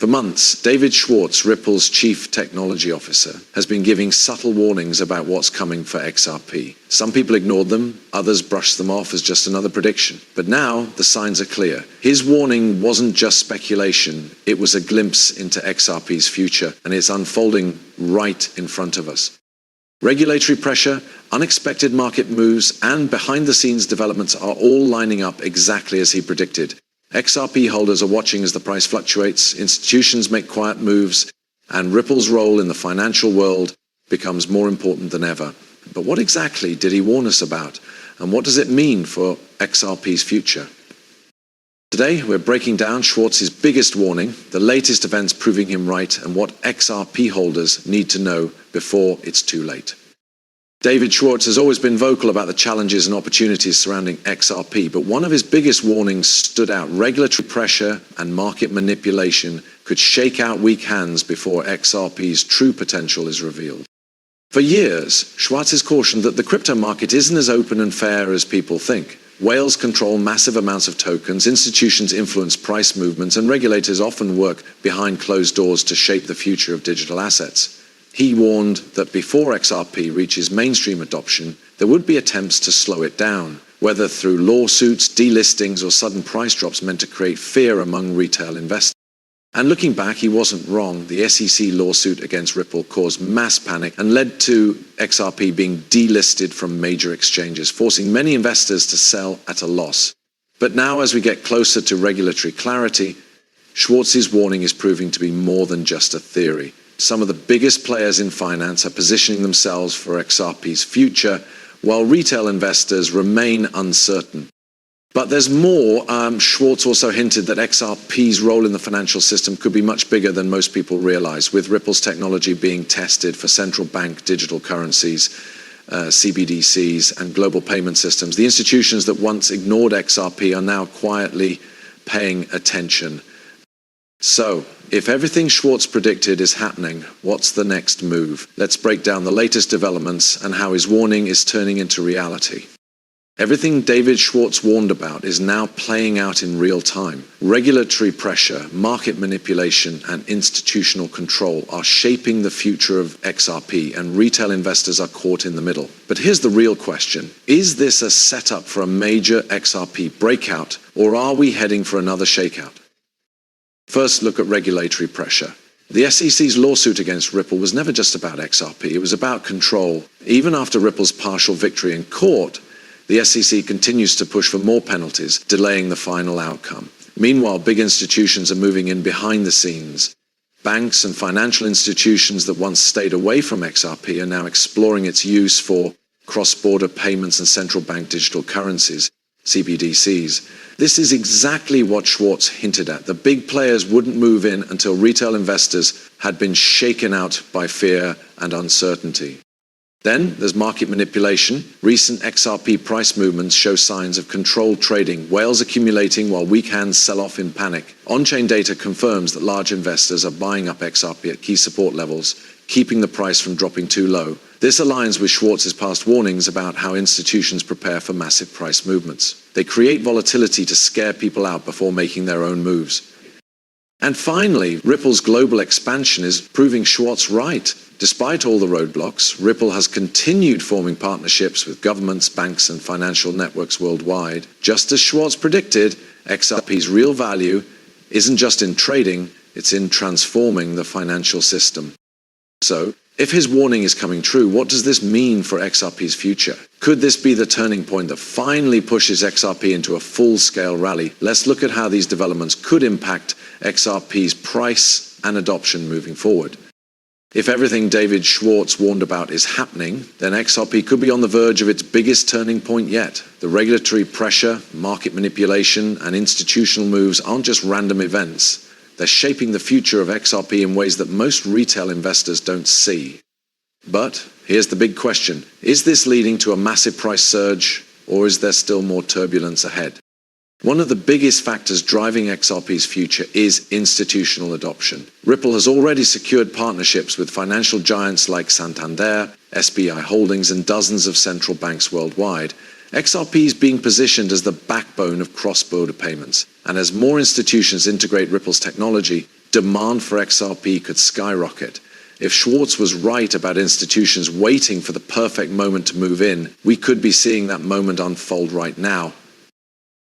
For months, David Schwartz, Ripple's chief technology officer, has been giving subtle warnings about what's coming for XRP. Some people ignored them, others brushed them off as just another prediction. But now, the signs are clear. His warning wasn't just speculation, it was a glimpse into XRP's future, and it's unfolding right in front of us. Regulatory pressure, unexpected market moves, and behind-the-scenes developments are all lining up exactly as he predicted. XRP holders are watching as the price fluctuates, institutions make quiet moves, and Ripple's role in the financial world becomes more important than ever. But what exactly did he warn us about, and what does it mean for XRP's future? Today, we're breaking down Schwartz's biggest warning, the latest events proving him right, and what XRP holders need to know before it's too late. David Schwartz has always been vocal about the challenges and opportunities surrounding XRP, but one of his biggest warnings stood out. Regulatory pressure and market manipulation could shake out weak hands before XRP's true potential is revealed. For years, Schwartz has cautioned that the crypto market isn't as open and fair as people think. Whales control massive amounts of tokens, institutions influence price movements, and regulators often work behind closed doors to shape the future of digital assets. He warned that before XRP reaches mainstream adoption, there would be attempts to slow it down, whether through lawsuits, delistings, or sudden price drops meant to create fear among retail investors. And looking back, he wasn't wrong. The SEC lawsuit against Ripple caused mass panic and led to XRP being delisted from major exchanges, forcing many investors to sell at a loss. But now, as we get closer to regulatory clarity, Schwartz's warning is proving to be more than just a theory. Some of the biggest players in finance are positioning themselves for XRP's future, while retail investors remain uncertain. But there's more. Schwartz also hinted that XRP's role in the financial system could be much bigger than most people realize, with Ripple's technology being tested for central bank digital currencies, CBDCs, and global payment systems. The institutions that once ignored XRP are now quietly paying attention. So, if everything Schwartz predicted is happening, what's the next move? Let's break down the latest developments and how his warning is turning into reality. Everything David Schwartz warned about is now playing out in real time. Regulatory pressure, market manipulation, and institutional control are shaping the future of XRP, and retail investors are caught in the middle. But here's the real question. Is this a setup for a major XRP breakout, or are we heading for another shakeout? First, look at regulatory pressure. The SEC's lawsuit against Ripple was never just about XRP, it was about control. Even after Ripple's partial victory in court, the SEC continues to push for more penalties, delaying the final outcome. Meanwhile, big institutions are moving in behind the scenes. Banks and financial institutions that once stayed away from XRP are now exploring its use for cross-border payments and central bank digital currencies, CBDCs. This is exactly what Schwartz hinted at. The big players wouldn't move in until retail investors had been shaken out by fear and uncertainty. Then there's market manipulation. Recent XRP price movements show signs of controlled trading, whales accumulating while weak hands sell off in panic. On-chain data confirms that large investors are buying up XRP at key support levels, keeping the price from dropping too low. This aligns with Schwartz's past warnings about how institutions prepare for massive price movements. They create volatility to scare people out before making their own moves. And finally, Ripple's global expansion is proving Schwartz right. Despite all the roadblocks, Ripple has continued forming partnerships with governments, banks, and financial networks worldwide. Just as Schwartz predicted, XRP's real value isn't just in trading, it's in transforming the financial system. So, if his warning is coming true, what does this mean for XRP's future? Could this be the turning point that finally pushes XRP into a full-scale rally? Let's look at how these developments could impact XRP's price and adoption moving forward. If everything David Schwartz warned about is happening, then XRP could be on the verge of its biggest turning point yet. The regulatory pressure, market manipulation, and institutional moves aren't just random events. They're shaping the future of XRP in ways that most retail investors don't see. But here's the big question. Is this leading to a massive price surge, or is there still more turbulence ahead? One of the biggest factors driving XRP's future is institutional adoption. Ripple has already secured partnerships with financial giants like Santander, SBI Holdings, and dozens of central banks worldwide. XRP is being positioned as the backbone of cross-border payments. And as more institutions integrate Ripple's technology, demand for XRP could skyrocket. If Schwartz was right about institutions waiting for the perfect moment to move in, we could be seeing that moment unfold right now.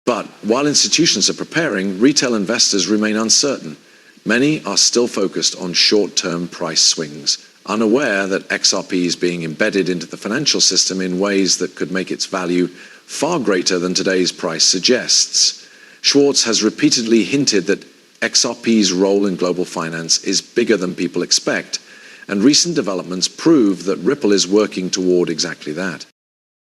But while institutions are preparing, retail investors remain uncertain. Many are still focused on short-term price swings, unaware that XRP is being embedded into the financial system in ways that could make its value far greater than today's price suggests. Schwartz has repeatedly hinted that XRP's role in global finance is bigger than people expect, and recent developments prove that Ripple is working toward exactly that.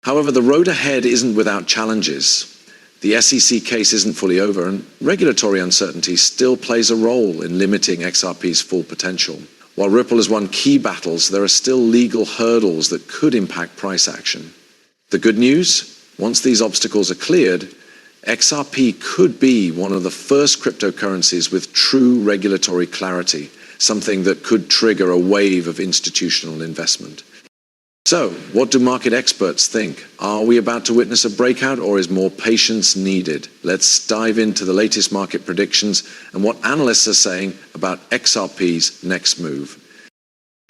However, the road ahead isn't without challenges. The SEC case isn't fully over, and regulatory uncertainty still plays a role in limiting XRP's full potential. While Ripple has won key battles, there are still legal hurdles that could impact price action. The good news? Once these obstacles are cleared, XRP could be one of the first cryptocurrencies with true regulatory clarity, something that could trigger a wave of institutional investment. So, what do market experts think? Are we about to witness a breakout, or is more patience needed? Let's dive into the latest market predictions and what analysts are saying about XRP's next move.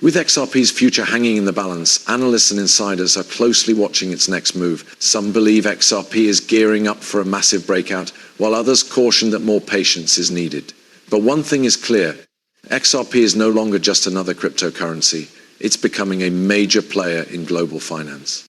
With XRP's future hanging in the balance, analysts and insiders are closely watching its next move. Some believe XRP is gearing up for a massive breakout, while others caution that more patience is needed. But one thing is clear: XRP is no longer just another cryptocurrency. It's becoming a major player in global finance.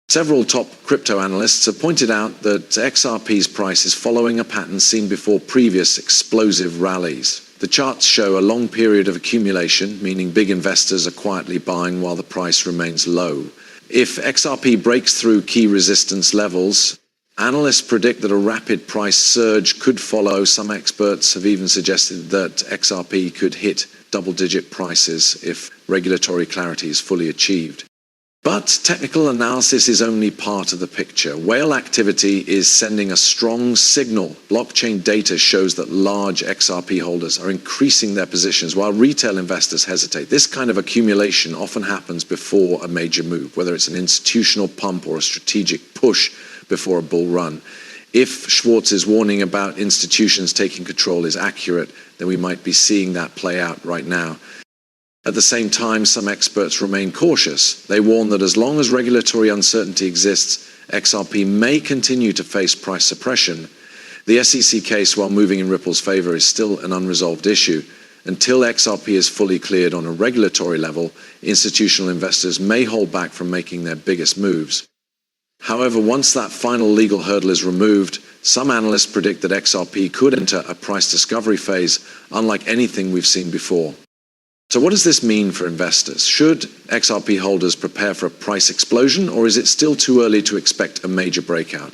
Several top crypto analysts have pointed out that XRP's price is following a pattern seen before previous explosive rallies. The charts show a long period of accumulation, meaning big investors are quietly buying while the price remains low. If XRP breaks through key resistance levels, analysts predict that a rapid price surge could follow. Some experts have even suggested that XRP could hit double-digit prices if regulatory clarity is fully achieved. But technical analysis is only part of the picture. Whale activity is sending a strong signal. Blockchain data shows that large XRP holders are increasing their positions while retail investors hesitate. This kind of accumulation often happens before a major move, whether it's an institutional pump or a strategic push before a bull run. If Schwartz's warning about institutions taking control is accurate, then we might be seeing that play out right now. At the same time, some experts remain cautious. They warn that as long as regulatory uncertainty exists, XRP may continue to face price suppression. The SEC case, while moving in Ripple's favor, is still an unresolved issue. Until XRP is fully cleared on a regulatory level, institutional investors may hold back from making their biggest moves. However, once that final legal hurdle is removed, some analysts predict that XRP could enter a price discovery phase unlike anything we've seen before. So what does this mean for investors? Should XRP holders prepare for a price explosion, or is it still too early to expect a major breakout?